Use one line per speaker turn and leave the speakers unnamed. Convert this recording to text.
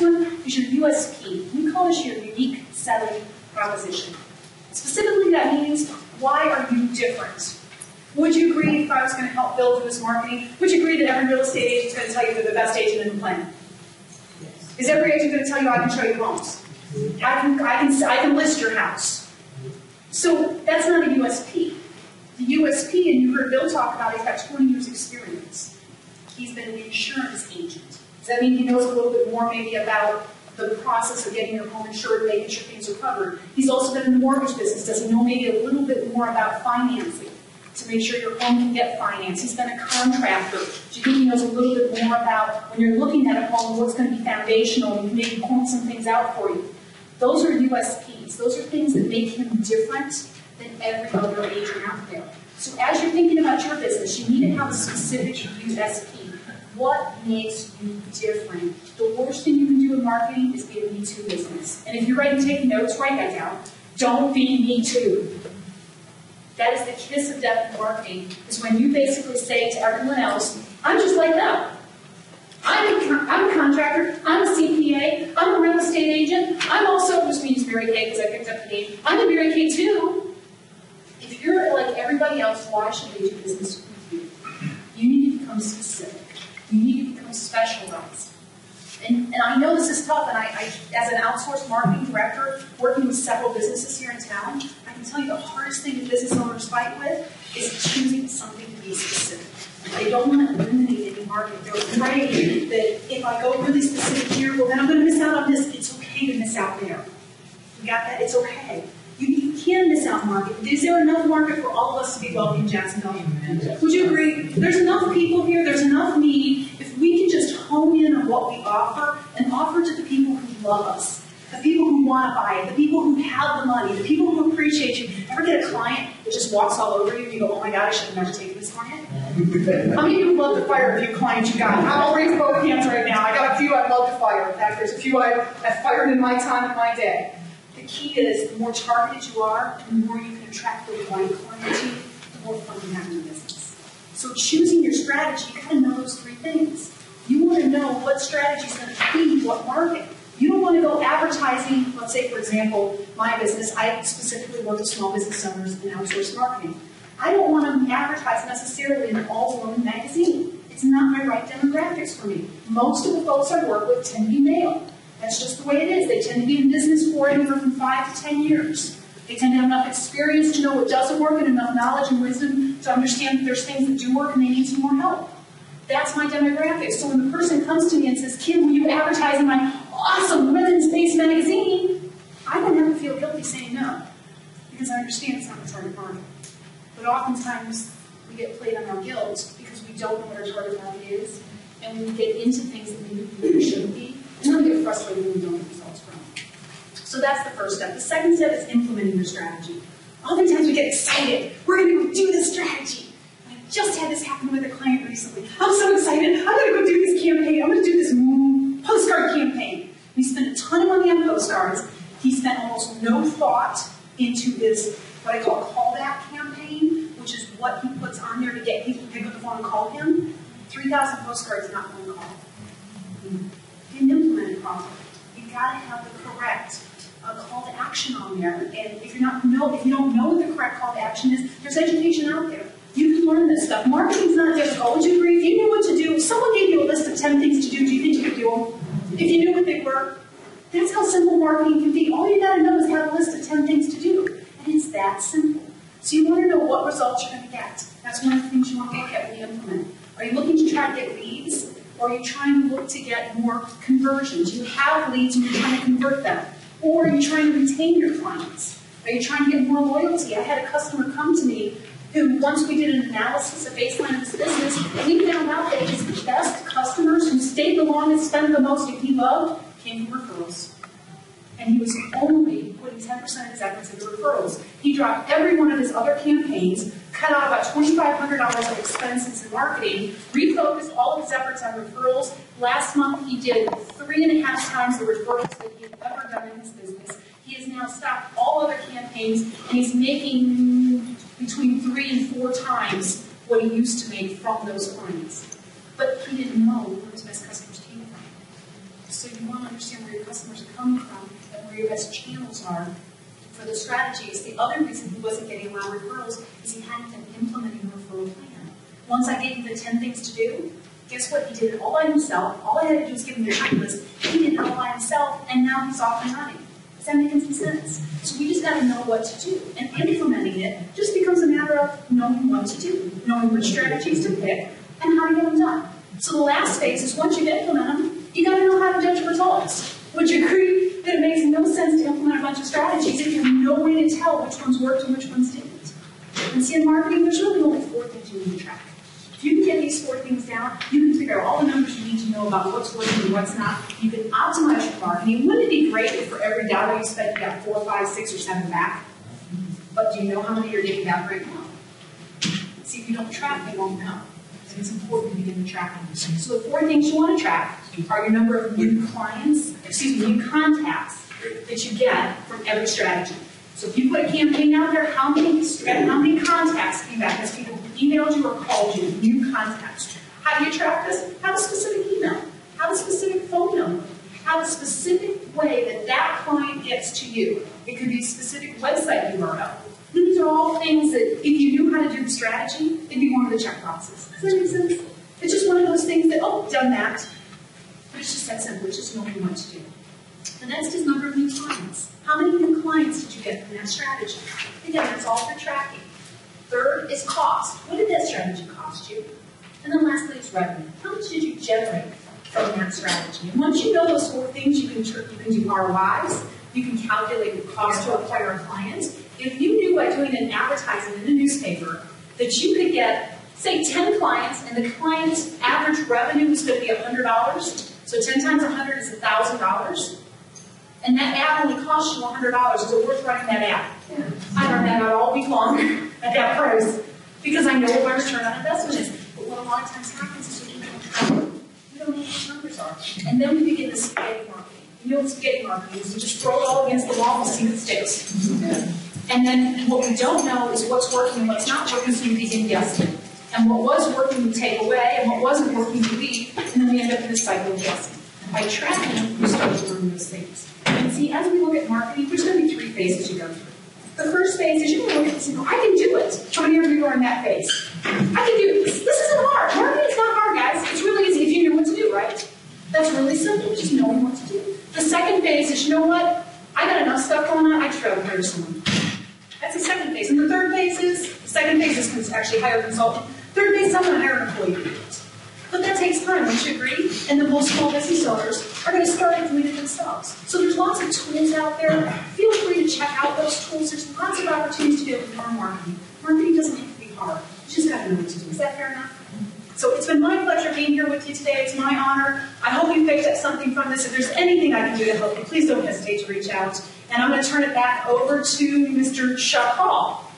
next one is your USP. We call this your unique selling proposition. Specifically, that means, why are you different? Would you agree, if I was going to help build this marketing, would you agree that every real estate agent is going to tell you they're the best agent in the planet? Yes. Is every agent going to tell you, I can show you homes? I can list your house? So that's not a USP. The USP, and you heard Bill talk about, he's got 20 years experience. He's been an insurance agent. Does that mean he knows a little bit more maybe about the process of getting your home insured, making sure things are covered? He's also been in the mortgage business. Does he know maybe a little bit more about financing to make sure your home can get financed? He's been a contractor. Do you think he knows a little bit more about, when you're looking at a home, what's going to be foundational, and maybe point some things out for you? Those are USPs. Those are things that make him different than every other agent out there. So as you're thinking about your business, you need to have a specific USP. What makes you different? The worst thing you can do in marketing is be a Me Too business. And if you're writing, taking notes, write that down. Don't be Me Too. That is the kiss of death in marketing, is when you basically say to everyone else, I'm just like them. I'm a contractor, I'm a CPA, I'm a real estate agent, I'm also, which means Mary Kay because I picked up the name, I'm a Mary Kay too. If you're like everybody else, why should they do business with you? You need to become specific. You need to become specialized. And I know this is tough, and I, as an outsourced marketing director, working with several businesses here in town, I can tell you the hardest thing that business owners fight with is choosing something to be specific. They don't want to eliminate any market. They're afraid that if I go really specific here, well, then I'm going to miss out on this. It's okay to miss out there. You got that? It's okay. You can miss out market. Is there enough market for all of us to be wealthy in Jacksonville? Would you agree? There's enough people here. There's enough need. If we can just hone in on what we offer and offer to the people who love us, the people who want to buy it, the people who have the money, the people who appreciate you. Ever get a client that just walks all over you and you go, oh my God, I should have never taken this client? How many of you would love to fire a few clients you got? I'll raise both hands right now. I got a few I'd love to fire. In fact, there's a few I've fired in my time in my day. The key is, the more targeted you are, the more you can attract the right client to you, the more fun you have in your business. So choosing your strategy, you got to know those three things. You want to know what strategy is going to feed what market. You don't want to go advertising. Let's say, for example, my business, I specifically work with small business owners in outsourced marketing. I don't want to advertise necessarily in an all-woman magazine. It's not my right demographics for me. Most of the folks I work with tend to be male. That's just the way it is. They tend to be in business for anywhere from 5 to 10 years. They tend to have enough experience to know what doesn't work and enough knowledge and wisdom to understand that there's things that do work and they need some more help. That's my demographic. So when the person comes to me and says, Kim, will you advertise in my awesome women's-based magazine? I don't have to feel guilty saying no, because I understand it's not the target market. But oftentimes, we get played on our guilt because we don't know what our target market is, and we get into things that we really shouldn't be, and then we get frustrated when we don't get results from it. So that's the first step. The second step is implementing your strategy. Oftentimes we get excited. We're going to go do this strategy. I just had this happen with a client recently. I'm so excited. I'm going to go do this campaign. I'm going to do this postcard campaign. He spent a ton of money on postcards. He spent almost no thought into his, what I call, callback campaign, which is what he puts on there to get people to pick up the phone and call him. 3,000 postcards is not one call. He didn't implement it properly. You've got to have the correct call to action on there. And if you don't know what the correct call to action is, there's education out there. You can learn this stuff. Marketing's not difficult. Would you agree? If you knew what to do, if someone gave you a list of 10 things to do you think you could do them? If you knew what they were, that's how simple marketing can be. All you got to know is have a list of 10 things to do. And it's that simple. So you want to know what results you're going to get. That's one of the things you want to look at when you implement it. Are you looking to try to get leads? Or are you trying to look to get more conversions? You have leads and you're trying to convert them. Or are you trying to retain your clients? Are you trying to get more loyalty? I had a customer come to me who, once we did an analysis, a baseline of his business, we found out that his best customers who stayed the longest, spent the most, and he loved, came from referrals. And he was only putting 10% of his efforts into referrals. He dropped every one of his other campaigns, cut out about $2,500 of expenses in marketing, refocused all of his efforts on referrals. Last month, he did 3.5 times the referrals that he had ever done in his business. He has now stopped all other campaigns, and he's making between 3 and 4 times what he used to make from those clients. But he didn't know where his best customers came from. So you want to understand where your customers are coming from and where your best channels are for the strategies. The other reason he wasn't getting a lot of referrals is he hadn't been implementing a referral plan. Once I gave him the 10 things to do, guess what? He did it all by himself. All I had to do was give him the checklist. He did it all by himself, and now he's off and running. Does that make any sense? So we just got to know what to do. And implementing it just becomes a matter of knowing what to do, knowing which strategies to pick, and how to get them done. So the last phase is once you implement them, you got to know how to judge results. Would you agree that it makes no sense to implement a bunch of strategies if you have no way to tell which ones worked and which ones didn't? And see, in marketing, there's really only 4 things you need to track. If you can get these 4 things down, you can figure out all the numbers you need to know about what's working and what's not. You can optimize your marketing. Wouldn't it be great if for every dollar you spent, you got 4, 5, 6, or 7 back? But do you know how many you're getting back right now? See, if you don't track, you won't know. So it's important to begin tracking. So the 4 things you want to track are your number of new new contacts that you get from every strategy. So if you put a campaign out there, how many contacts came back as people emailed you or called you, new contacts? How do you track this? Have a specific email. Have a specific phone number. Have a specific way that that client gets to you. It could be a specific website URL. These are all things that if you knew how to do the strategy, it'd be one of the check boxes. Does that make sense? It's just one of those things that, oh, done that. But it's just that simple. It's just knowing what to do. The next is number of new clients. How many new clients did you get from that strategy? Again, that's all for tracking. Third is cost. What did that strategy cost you? And then lastly is revenue. How much did you generate from that strategy? And once you know those 4 things, you can do ROIs. You can calculate the cost to acquire a client. If you knew by doing an advertising in a newspaper that you could get, say, 10 clients, and the client's average revenue was going to be $100, so 10 times 100 is $1,000, and that ad only costs you $100, is it worth running that ad? Yeah. I run that ad all week long at that price because I know what my return on investment is. But what a lot of times happens is we don't know what those numbers are. And then we begin the spaghetti marketing. You know what spaghetti marketing is? You just throw it all against the wall and see what sticks. And then what we don't know is what's working and what's not working, so we begin guessing. And what was working we take away, and what wasn't working we leave, and then we end up in a cycle of guessing. By tracking, you start to learn those things. And see, as we look at marketing, there's going to be 3 phases you go through. The first phase is you're going to look at this and go, I can do it. How many of you are in that phase? I can do this. This isn't hard. Marketing is not hard, guys. It's really easy if you know what to do, right? That's really simple, just knowing what to do. The second phase is, you know what? I got enough stuff going on, I just rather hire someone. That's the second phase. And the third phase is, the second phase is actually hire a consultant. Third phase is I'm going to hire an employee to do it. But that takes time, wouldn't you agree? And the most small business owners are going to start doing it themselves. So there's lots of tools out there. Feel free to check out those tools. There's lots of opportunities to be able to learn marketing. Marketing doesn't have to be hard. You just got to know what to do. Is that fair enough? So it's been my pleasure being here with you today. It's my honor. I hope you picked up something from this. If there's anything I can do to help you, please don't hesitate to reach out. And I'm going to turn it back over to Mr. Chuck Hall.